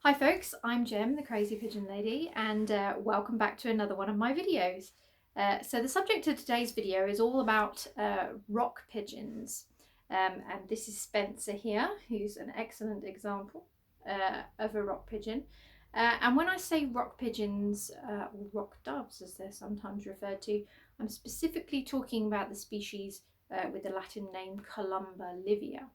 Hi folks, I'm Jem, the Crazy Pigeon Lady, and welcome back to another one of my videos. So the subject of today's video is all about rock pigeons. And this is Spencer here, who's an excellent example of a rock pigeon. And when I say rock pigeons, or rock doves as they're sometimes referred to, I'm specifically talking about the species with the Latin name Columba Livia.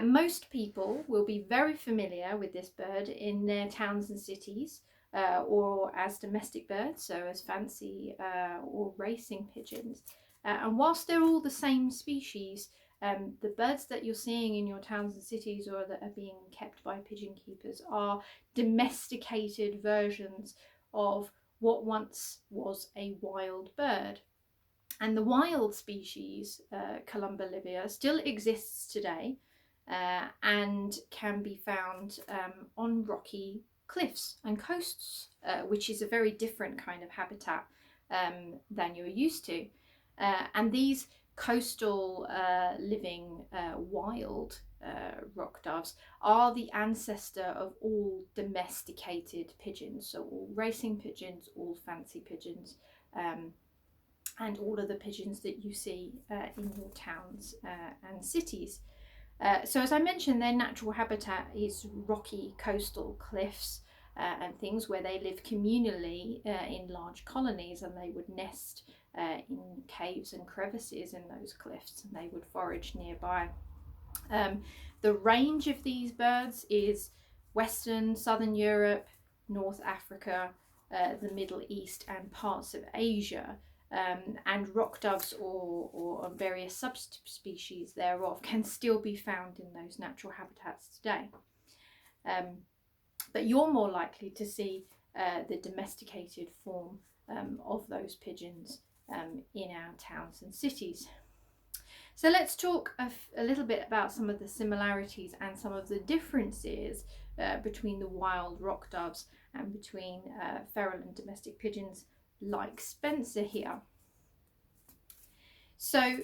Most people will be very familiar with this bird in their towns and cities, or as domestic birds, so as fancy or racing pigeons. And whilst they're all the same species, the birds that you're seeing in your towns and cities or that are being kept by pigeon keepers are domesticated versions of what once was a wild bird. And the wild species, Columba livia, still exists today and can be found on rocky cliffs and coasts, which is a very different kind of habitat than you're used to. And these coastal living wild rock doves are the ancestor of all domesticated pigeons, so all racing pigeons, all fancy pigeons, and all of the pigeons that you see in your towns and cities. So as I mentioned, their natural habitat is rocky coastal cliffs and things where they live communally in large colonies, and they would nest in caves and crevices in those cliffs, and they would forage nearby. The range of these birds is Western, Southern Europe, North Africa, the Middle East and parts of Asia. And rock doves or various subspecies thereof can still be found in those natural habitats today. But you're more likely to see the domesticated form of those pigeons in our towns and cities. So let's talk a little bit about some of the similarities and some of the differences between the wild rock doves and between feral and domestic pigeons like Spencer here. So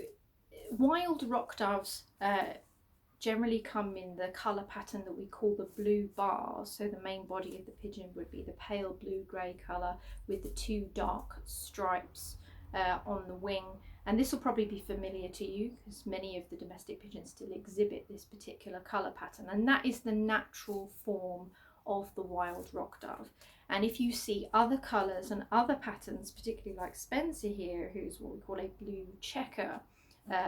wild rock doves generally come in the colour pattern that we call the blue bars. So the main body of the pigeon would be the pale blue-grey colour with the two dark stripes on the wing. And this will probably be familiar to you because many of the domestic pigeons still exhibit this particular colour pattern, and that is the natural form of the wild rock dove. And if you see other colours and other patterns, particularly like Spencer here, who's what we call a blue checker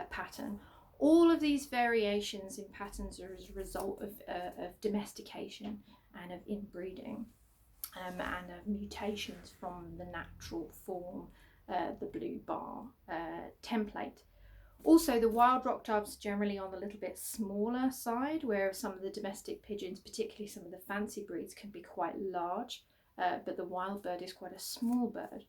pattern, all of these variations in patterns are as a result of domestication and of inbreeding and of mutations from the natural form, the blue bar template. Also, the wild rock doves generally on the little bit smaller side, whereas some of the domestic pigeons, particularly some of the fancy breeds, can be quite large, but the wild bird is quite a small bird.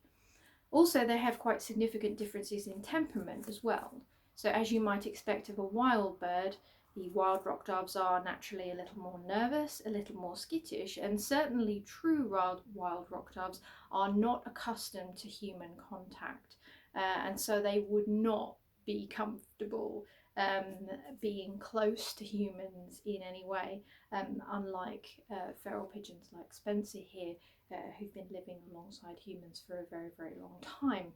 Also, they have quite significant differences in temperament as well. So as you might expect of a wild bird, the wild rock doves are naturally a little more nervous, a little more skittish, and certainly true wild rock doves are not accustomed to human contact. And so they would not be comfortable being close to humans in any way, unlike feral pigeons like Spencer here, who've been living alongside humans for a very, very long time.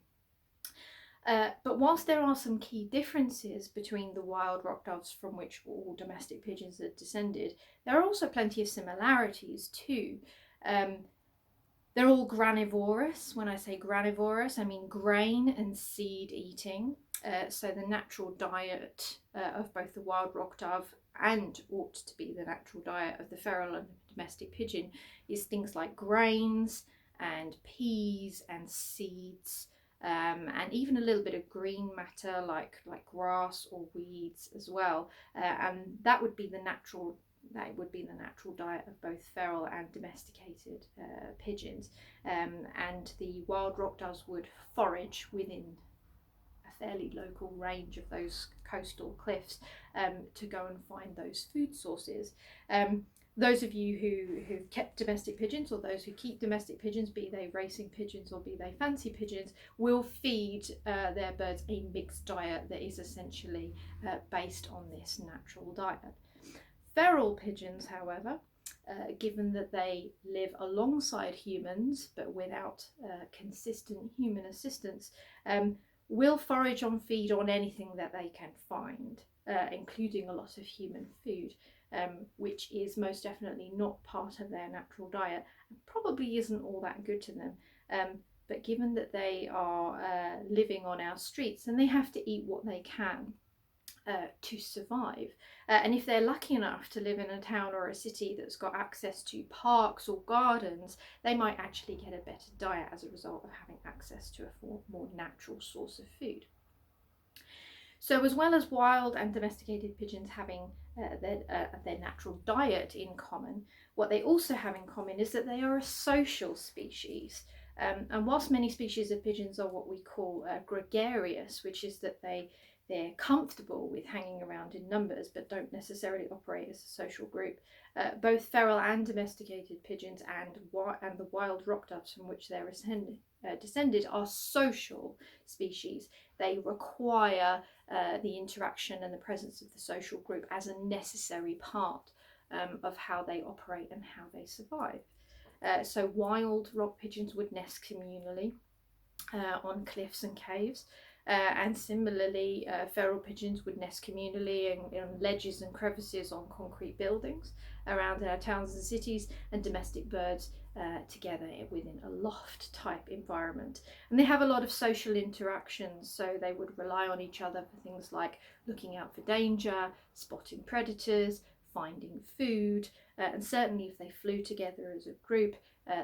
But whilst there are some key differences between the wild rock doves from which all domestic pigeons are descended, there are also plenty of similarities too. They're all granivorous. When I say granivorous, I mean grain and seed eating. So the natural diet of both the wild rock dove and ought to be the natural diet of the feral and domestic pigeon is things like grains and peas and seeds, and even a little bit of green matter like grass or weeds as well. And that would be the natural diet of both feral and domesticated pigeons. And the wild rock doves would forage within a fairly local range of those coastal cliffs to go and find those food sources. Those of you who've kept domestic pigeons, or those who keep domestic pigeons, be they racing pigeons or be they fancy pigeons, will feed their birds a mixed diet that is essentially based on this natural diet. Feral pigeons, however, given that they live alongside humans but without consistent human assistance, will forage and feed on anything that they can find, including a lot of human food, which is most definitely not part of their natural diet and probably isn't all that good to them. But given that they are living on our streets, then they have to eat what they can to survive. And if they're lucky enough to live in a town or a city that's got access to parks or gardens, they might actually get a better diet as a result of having access to a more natural source of food. So as well as wild and domesticated pigeons having their natural diet in common, what they also have in common is that they are a social species. And whilst many species of pigeons are what we call gregarious, which is that they're comfortable with hanging around in numbers but don't necessarily operate as a social group, both feral and domesticated pigeons and the wild rock doves from which they're descended are social species. They require the interaction and the presence of the social group as a necessary part of how they operate and how they survive. So wild rock pigeons would nest communally on cliffs and caves. And similarly, feral pigeons would nest communally in ledges and crevices on concrete buildings around our towns and cities, and domestic birds together within a loft type environment. And they have a lot of social interactions, so they would rely on each other for things like looking out for danger, spotting predators, finding food, and certainly if they flew together as a group,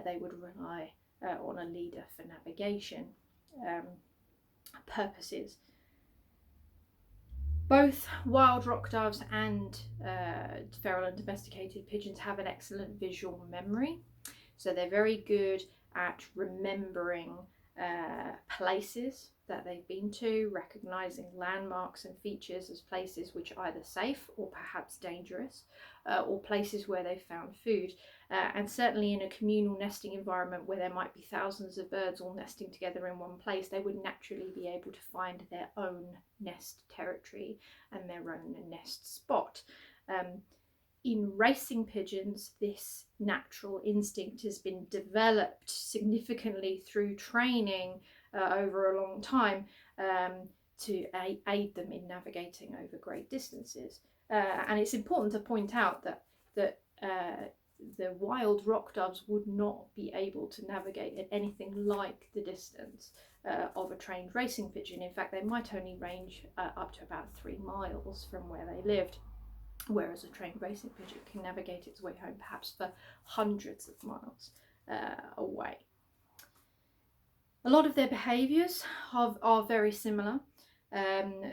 they would rely on a leader for navigation purposes. Both wild rock doves and feral and domesticated pigeons have an excellent visual memory, so they're very good at remembering places that they've been to, recognizing landmarks and features as places which are either safe or perhaps dangerous, or places where they've found food. And certainly in a communal nesting environment where there might be thousands of birds all nesting together in one place, they would naturally be able to find their own nest territory and their own nest spot. In racing pigeons, this natural instinct has been developed significantly through training over a long time to aid them in navigating over great distances. And it's important to point out that the wild rock doves would not be able to navigate at anything like the distance of a trained racing pigeon. In fact, they might only range up to about 3 miles from where they lived, whereas a trained racing pigeon can navigate its way home perhaps for hundreds of miles away. A lot of their behaviours are very similar.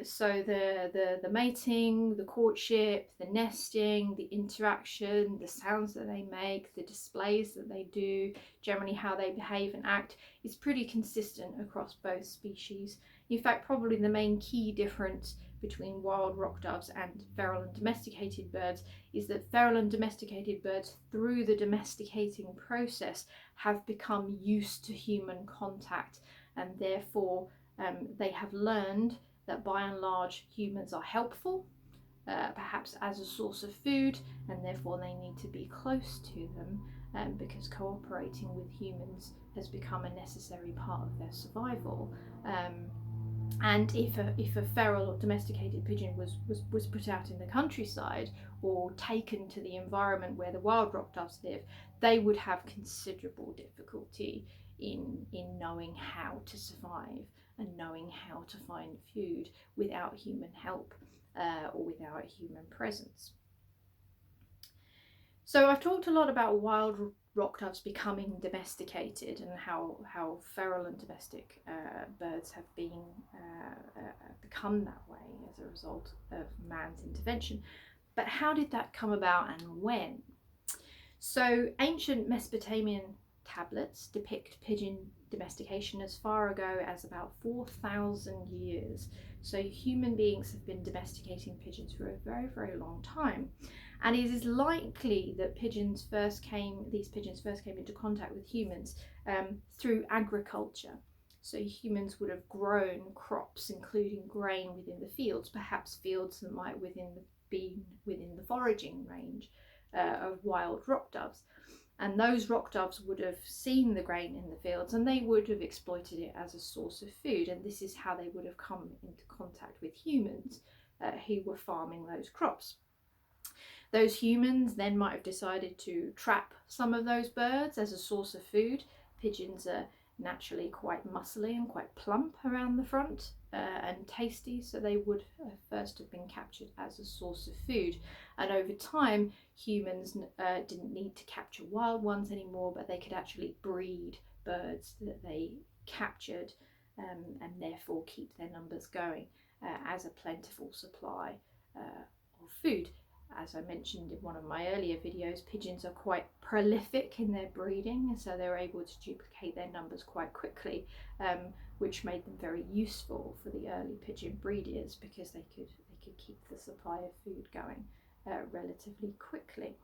So the mating, the courtship, the nesting, the interaction, the sounds that they make, the displays that they do, generally how they behave and act is pretty consistent across both species. In fact, probably the main key difference between wild rock doves and feral and domesticated birds is that feral and domesticated birds, through the domesticating process, have become used to human contact, and therefore they have learned that by and large humans are helpful, perhaps as a source of food, and therefore they need to be close to them because cooperating with humans has become a necessary part of their survival. And if a feral or domesticated pigeon was put out in the countryside or taken to the environment where the wild rock doves live, they would have considerable difficulty in knowing how to survive and knowing how to find food without human help or without human presence. So I've talked a lot about wild rock doves becoming domesticated and how feral and domestic birds have become that way as a result of man's intervention. But how did that come about and when? So ancient Mesopotamian tablets depict pigeon domestication as far ago as about 4,000 years. So human beings have been domesticating pigeons for a very, very long time. And it is likely that these pigeons first came into contact with humans through agriculture. So humans would have grown crops, including grain, within the fields, perhaps fields that might be within the foraging range of wild rock doves. And those rock doves would have seen the grain in the fields and they would have exploited it as a source of food. And this is how they would have come into contact with humans who were farming those crops. Those humans then might have decided to trap some of those birds as a source of food. Pigeons are naturally quite muscly and quite plump around the front and tasty, so they would first have been captured as a source of food. And over time, humans didn't need to capture wild ones anymore, but they could actually breed birds that they captured and therefore keep their numbers going as a plentiful supply of food. As I mentioned in one of my earlier videos, pigeons are quite prolific in their breeding, so they're able to duplicate their numbers quite quickly, which made them very useful for the early pigeon breeders because they could keep the supply of food going relatively quickly.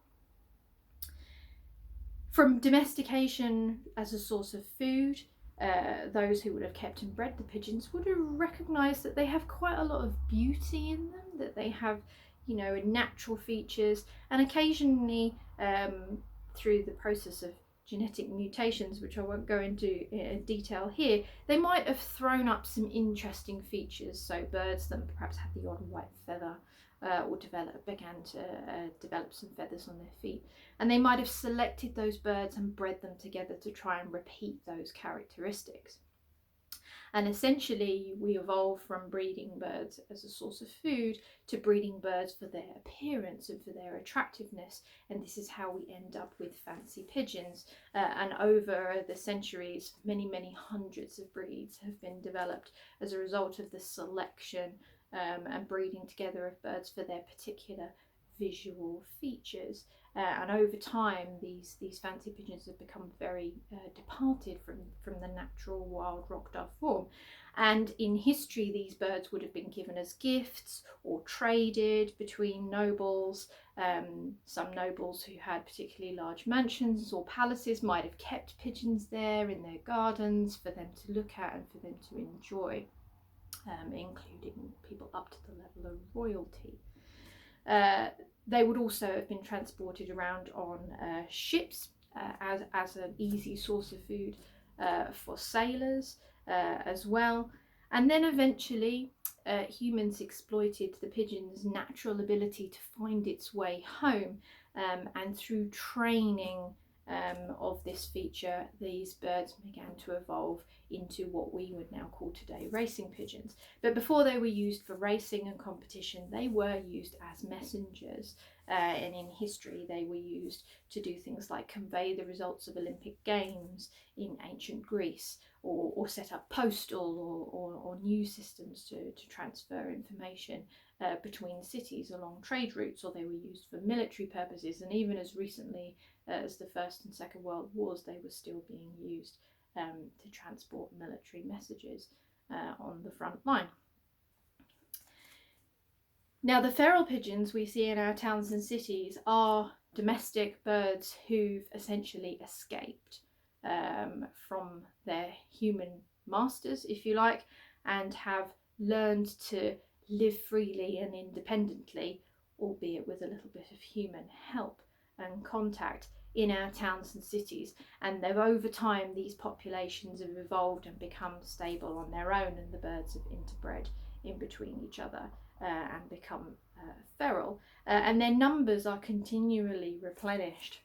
From domestication as a source of food, those who would have kept and bred the pigeons would have recognised that they have quite a lot of beauty in them, that they have natural features, and occasionally through the process of genetic mutations, which I won't go into in detail here, they might have thrown up some interesting features. So birds that perhaps had the odd white feather or began to develop some feathers on their feet, and they might have selected those birds and bred them together to try and repeat those characteristics. And essentially we evolved from breeding birds as a source of food to breeding birds for their appearance and for their attractiveness, and this is how we end up with fancy pigeons. And over the centuries, many hundreds of breeds have been developed as a result of the selection and breeding together of birds for their particular visual features. And over time, these fancy pigeons have become very departed from the natural wild rock dove form. And in history, these birds would have been given as gifts or traded between nobles. Some nobles who had particularly large mansions or palaces might have kept pigeons there in their gardens for them to look at and for them to enjoy, including people up to the level of royalty. They would also have been transported around on ships as an easy source of food for sailors as well. And then eventually humans exploited the pigeon's natural ability to find its way home, and through training of this feature, these birds began to evolve into what we would now call today racing pigeons. But before they were used for racing and competition, they were used as messengers, and in history they were used to do things like convey the results of Olympic Games in ancient Greece, or set up postal or news systems to transfer information between cities along trade routes, or they were used for military purposes, and even as recently as the First and Second World Wars, they were still being used to transport military messages on the front line. Now, the feral pigeons we see in our towns and cities are domestic birds who've essentially escaped from their human masters, if you like, and have learned to live freely and independently, albeit with a little bit of human help and contact, in our towns and cities. And over time these populations have evolved and become stable on their own, and the birds have interbred in between each other and become feral, and their numbers are continually replenished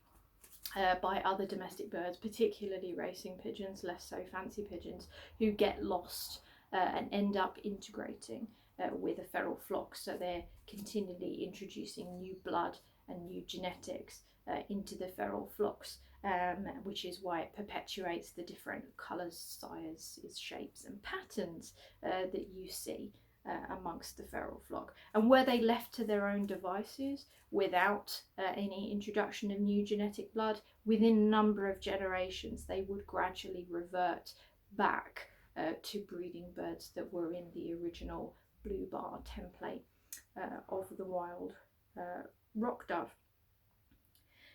by other domestic birds, particularly racing pigeons, less so fancy pigeons, who get lost and end up integrating with a feral flock. So they're continually introducing new blood and new genetics into the feral flocks, which is why it perpetuates the different colours, sizes, shapes and patterns that you see amongst the feral flock. And were they left to their own devices without any introduction of new genetic blood, within a number of generations they would gradually revert back to breeding birds that were in the original blue bar template of the wild rock dove.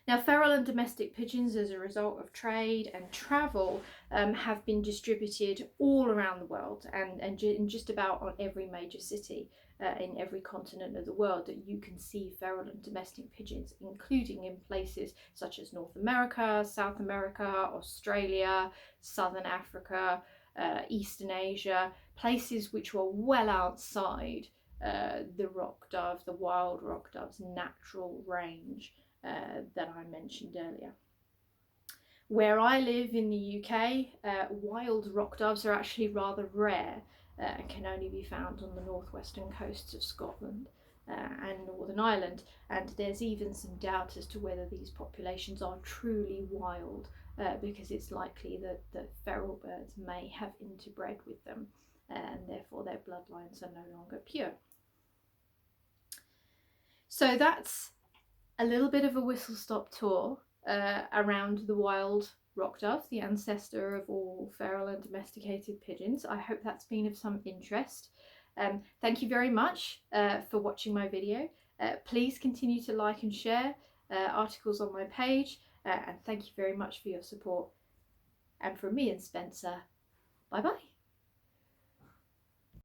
Now, feral and domestic pigeons, as a result of trade and travel, have been distributed all around the world and in just about on every major city in every continent of the world that you can see feral and domestic pigeons, including in places such as North America, South America, Australia, Southern Africa, Eastern Asia, places which were well outside the rock dove, the wild rock dove's natural range that I mentioned earlier. Where I live in the UK, wild rock doves are actually rather rare and can only be found on the northwestern coasts of Scotland and Northern Ireland, and there's even some doubt as to whether these populations are truly wild because it's likely that feral birds may have interbred with them and therefore their bloodlines are no longer pure. So that's a little bit of a whistle-stop tour around the wild rock dove, the ancestor of all feral and domesticated pigeons. I hope that's been of some interest. Thank you very much for watching my video. Please continue to like and share articles on my page, and thank you very much for your support. And from me and Spencer, bye bye.